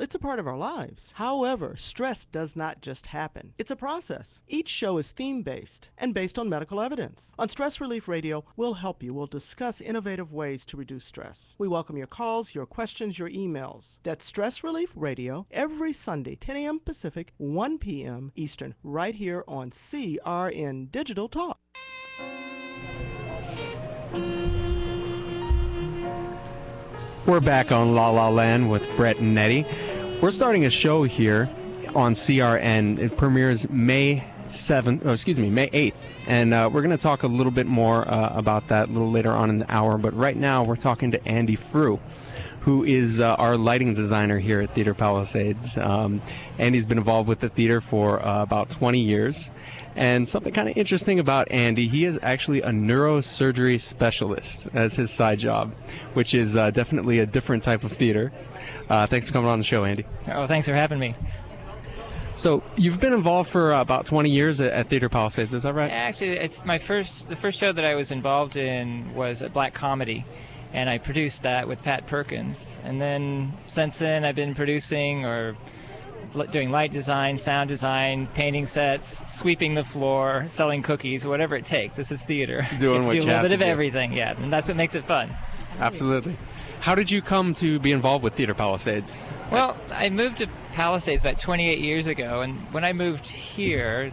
it's a part of our lives. However, stress does not just happen. It's a process. Each show is theme-based and based on medical evidence. On Stress Relief Radio, we'll help you. We'll discuss innovative ways to reduce stress. We welcome your calls, your questions, your emails. That's Stress Relief Radio every Sunday, 10 a.m. Pacific, 1 p.m. Eastern, right here on CRN Digital Talk. We're back on La La Land with Brett and Nettie. We're starting a show here on CRN. It premieres May 8th. And we're going to talk a little bit more about that a little later on in the hour. But right now we're talking to Andy Frew, who is our lighting designer here at Theater Palisades. Andy's been involved with the theater for about 20 years. And something kind of interesting about Andy, he is actually a neurosurgery specialist as his side job, which is definitely a different type of theater. Thanks for coming on the show, Andy. Oh, thanks for having me. So you've been involved for about 20 years at Theater Palisades, is that right? Actually, it's the first show that I was involved in was a black comedy, and I produced that with Pat Perkins. And then since then, I've been producing or doing light design, sound design, painting sets, sweeping the floor, selling cookies, whatever it takes. This is theater. Doing what you do a little bit of do. everything, yeah, and that's what makes it fun. Absolutely. How did you come to be involved with Theater Palisades? Well, I moved to Palisades about 28 years ago, and when I moved here,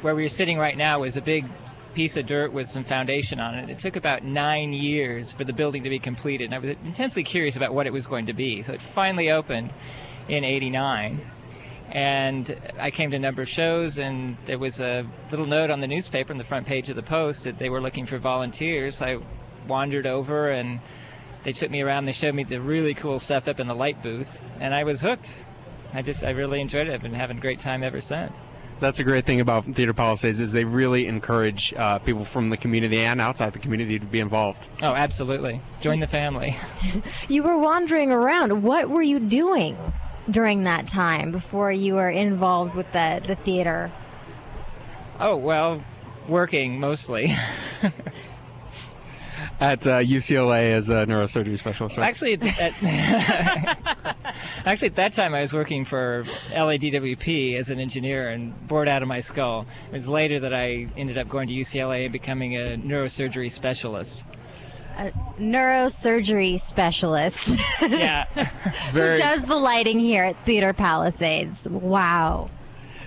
where we are sitting right now was a big piece of dirt with some foundation on it. It took about 9 years for the building to be completed, and I was intensely curious about what it was going to be. So it finally opened in '89, and I came to a number of shows, and there was a little note on the newspaper on the front page of the Post that they were looking for volunteers. I wandered over, and they took me around. They showed me the really cool stuff up in the light booth, and I was hooked. I really enjoyed it. I've been having a great time ever since. That's a great thing about Theater Palisades is they really encourage people from the community and outside the community to be involved. Oh, absolutely. Join the family. You were wandering around. What were you doing during that time before you were involved with the theater? Oh, well, working mostly. At UCLA as a neurosurgery specialist, right? Actually, at that time I was working for LADWP as an engineer and bored out of my skull. It was later that I ended up going to UCLA and becoming a neurosurgery specialist. A neurosurgery specialist. Yeah. Who does the lighting here at Theater Palisades? Wow.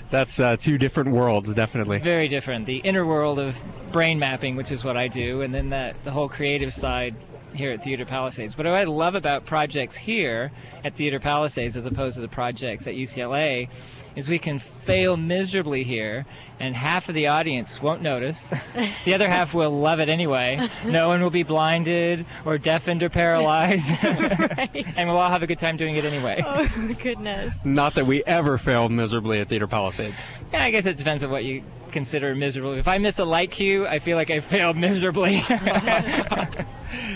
That's two different worlds, definitely. Very different. The inner world of brain mapping, which is what I do, and then the whole creative side here at Theater Palisades. But what I love about projects here at Theater Palisades as opposed to the projects at UCLA is we can fail miserably here, and half of the audience won't notice. The other half will love it anyway. No one will be blinded or deafened or paralyzed. Right. And we'll all have a good time doing it anyway. Oh, goodness. Not that we ever failed miserably at Theater Palisades. Yeah, I guess it depends on what you consider miserable. If I miss a light cue, I feel like I failed miserably.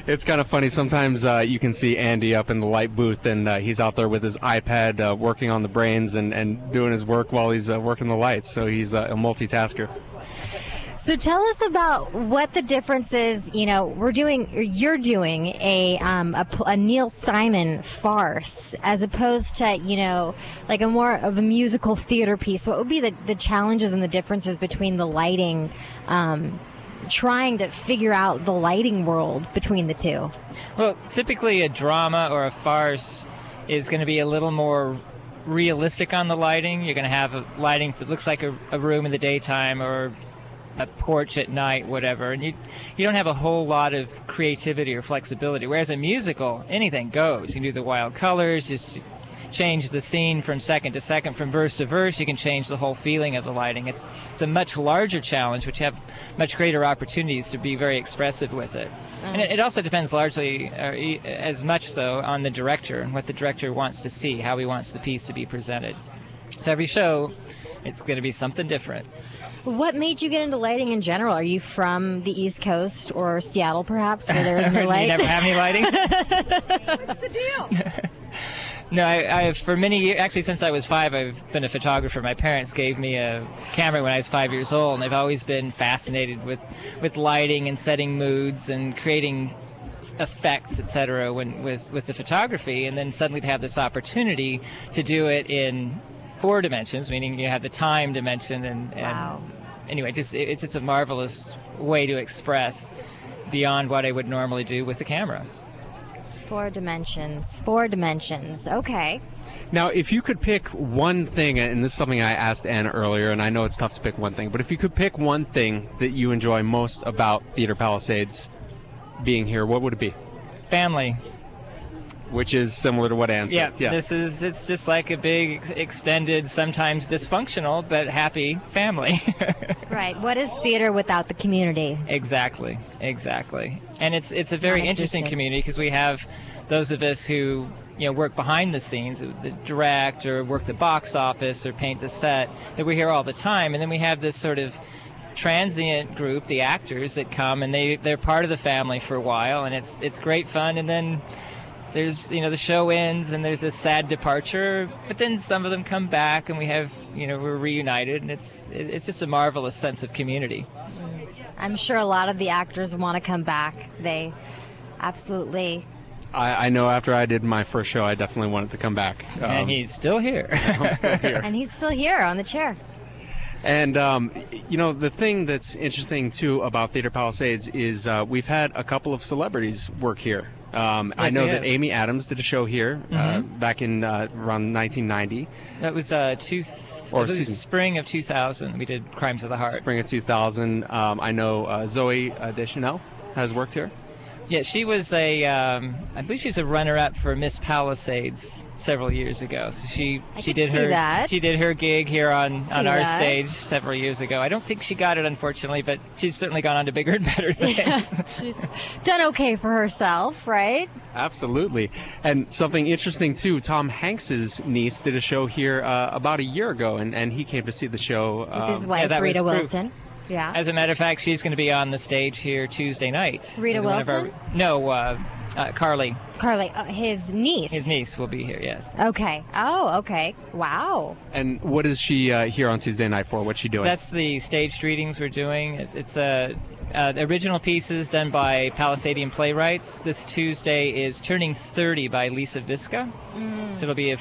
It's kind of funny. Sometimes you can see Andy up in the light booth, and he's out there with his iPad working on the brains and doing his work while he's working the lights. So he's a multitasker. So tell us about what the difference is. You know, you're doing a Neil Simon farce as opposed to, you know, like a more of a musical theater piece. What would be the challenges and the differences between the lighting, trying to figure out the lighting world between the two? Well, typically a drama or a farce is going to be a little more realistic on the lighting. You're going to have a lighting that looks like a room in the daytime or a porch at night, whatever, and you don't have a whole lot of creativity or flexibility. Whereas a musical, anything goes. You can do the wild colors, just change the scene from second to second, from verse to verse. You can change the whole feeling of the lighting. It's a much larger challenge, which have much greater opportunities to be very expressive with it. And it also depends largely, as much so, on the director and what the director wants to see, how he wants the piece to be presented. So every show, it's going to be something different. What made you get into lighting in general? Are you from the East Coast or Seattle, perhaps, where there is no light? You never have any lighting? What's the deal? No, I for many years, actually since I was 5, I've been a photographer. My parents gave me a camera when I was 5 years old, and I've always been fascinated with lighting and setting moods and creating effects, etc., when with the photography, and then suddenly to have this opportunity to do it in 4 dimensions, meaning you have the time dimension, and Wow. anyway, it's just a marvelous way to express beyond what I would normally do with the camera. 4 dimensions. 4 dimensions. Okay. Now, if you could pick one thing, and this is something I asked Ann earlier, and I know it's tough to pick one thing, but if you could pick one thing that you enjoy most about Theater Palisades being here, what would it be? Family. Which is similar to what Ann said. Yeah, it's just like a big, extended, sometimes dysfunctional, but happy family. Right. What is theater without the community? Exactly. And it's a very interesting Non-existent. community because we have those of us who work behind the scenes, that direct or work the box office or paint the set, that we hear all the time, and then we have this sort of transient group, the actors that come, and they're part of the family for a while, and it's great fun, and then there's the show ends and there's this sad departure, but then some of them come back and we have we're reunited, and it's just a marvelous sense of community. I'm sure a lot of the actors want to come back. They absolutely. I know after I did my first show, I definitely wanted to come back. And he's still here. I'm still here. And he's still here on the chair. And, the thing that's interesting, too, about Theater Palisades is we've had a couple of celebrities work here. I know that Amy Adams did a show here back in around 1990. That was spring of 2000. We did Crimes of the Heart. Spring of 2000. I know Zoe Deschanel has worked here. Yeah, she was I believe she was a runner-up for Miss Palisades several years ago. So she did her gig here on our stage several years ago. I don't think she got it, unfortunately, but she's certainly gone on to bigger and better things. Yeah, she's done okay for herself, right? Absolutely. And something interesting, too, Tom Hanks's niece did a show here about a year ago, and he came to see the show. With his wife, Rita Wilson. Yeah. As a matter of fact, she's going to be on the stage here Tuesday night. Rita Wilson? Carly. Carly, his niece. His niece will be here, yes. Okay. Oh, okay. Wow. And what is she here on Tuesday night for? What's she doing? That's the staged readings we're doing. It's original pieces done by Palisadian playwrights. This Tuesday is Turning 30 by Lisa Visca. So it'll be a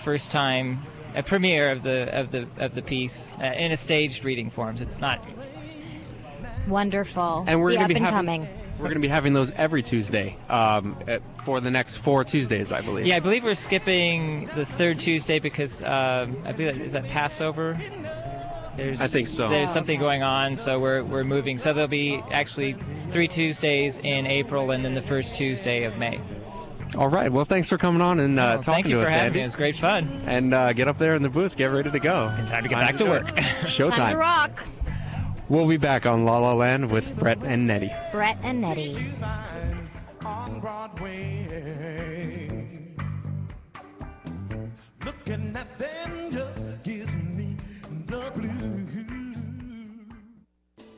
premiere of the piece in a staged reading form. So it's not. Wonderful. And we're going to be coming. We're going to be having those every Tuesday for the next 4 Tuesdays, I believe. Yeah, I believe we're skipping the 3rd Tuesday because I believe is that Passover. I think so. There's something going on, so we're moving. So there'll be actually 3 Tuesdays in April, and then the 1st Tuesday of May. All right. Well, thanks for coming on and talking to us, Thank you for having Andy. me. It was great fun. And get up there in the booth, get ready to go. Time to get back to work. Showtime. Time to rock. We'll be back on La La Land with Brett and Nettie. Brett and Nettie. On Broadway, looking at them just gives me the blues.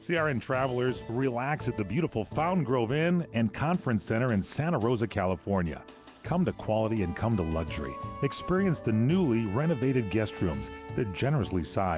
CRN travelers, relax at the beautiful Fountain Grove Inn and Conference Center in Santa Rosa, California. Come to quality and come to luxury. Experience the newly renovated guest rooms. They're generously sized.